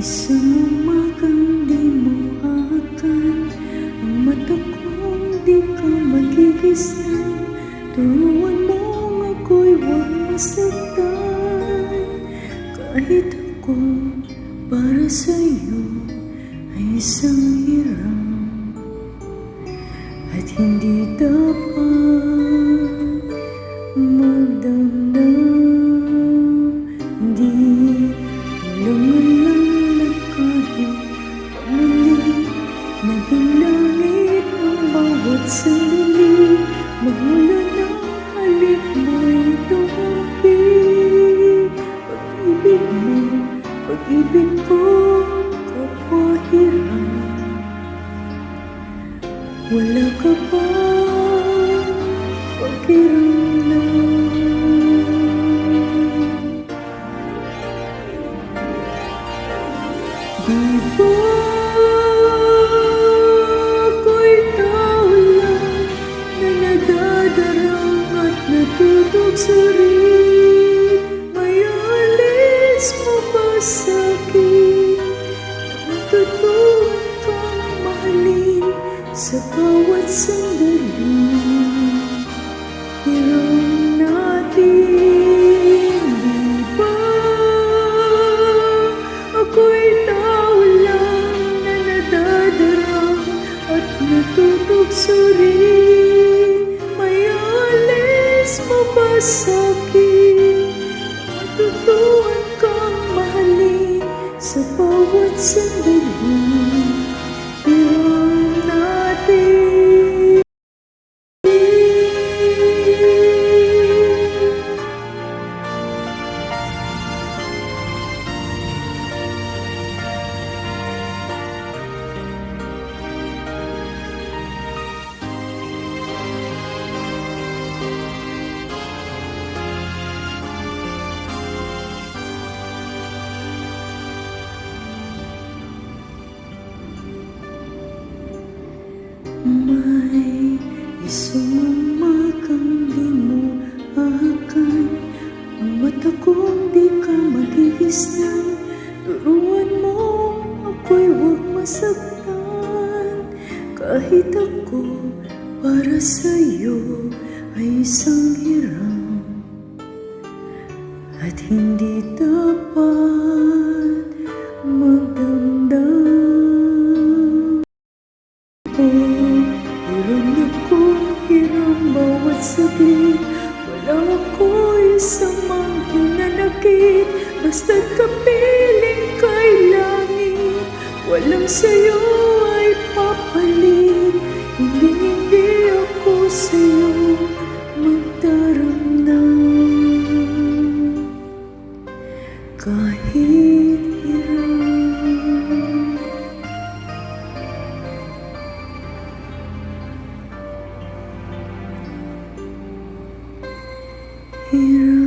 Isang umagang di mo aakan, ang mata kong di ka magigisnan. Turuan mong ako'y huwag masaktan. Kahit ako para sa'yo ay isang hiram, at hindi dapat magdamdam. Di lumalang na kahit pamali, naging langit ang bawat sandali. Magmula ng halik mo'y tumampi. Pag-ibig mo, pag-ibig ko, kapwa hiram. Wala ka pa pakiramdam. Di ba ako'y tao lang na nadadarang at natutugso rin? May alis mo ba sa'kin? Matutunan kang mahalin sa bawat sandali. Hiram natin, di ba ako'y tao lang na nadadarang at natutugso rin? May alis mo ba sa'kin? Matutunan kang mahalin sa bawat sandali. Hiram natin. May isang umagang di mo aakan, ang mata kong di ka magigisnan. Turuan mo ako'y huwag masaktan. Kahit ako para sa'yo ay isang hiram, at hindi dapat magdamdam. Hiram ako, hiram bawat saglit. Wala ako isang mang hinanakit. Basta't kapiling kay langit, walang sa'yo ay papalit. Hindi ako sa'yo magdaramdam. Kahit hiram, hiram.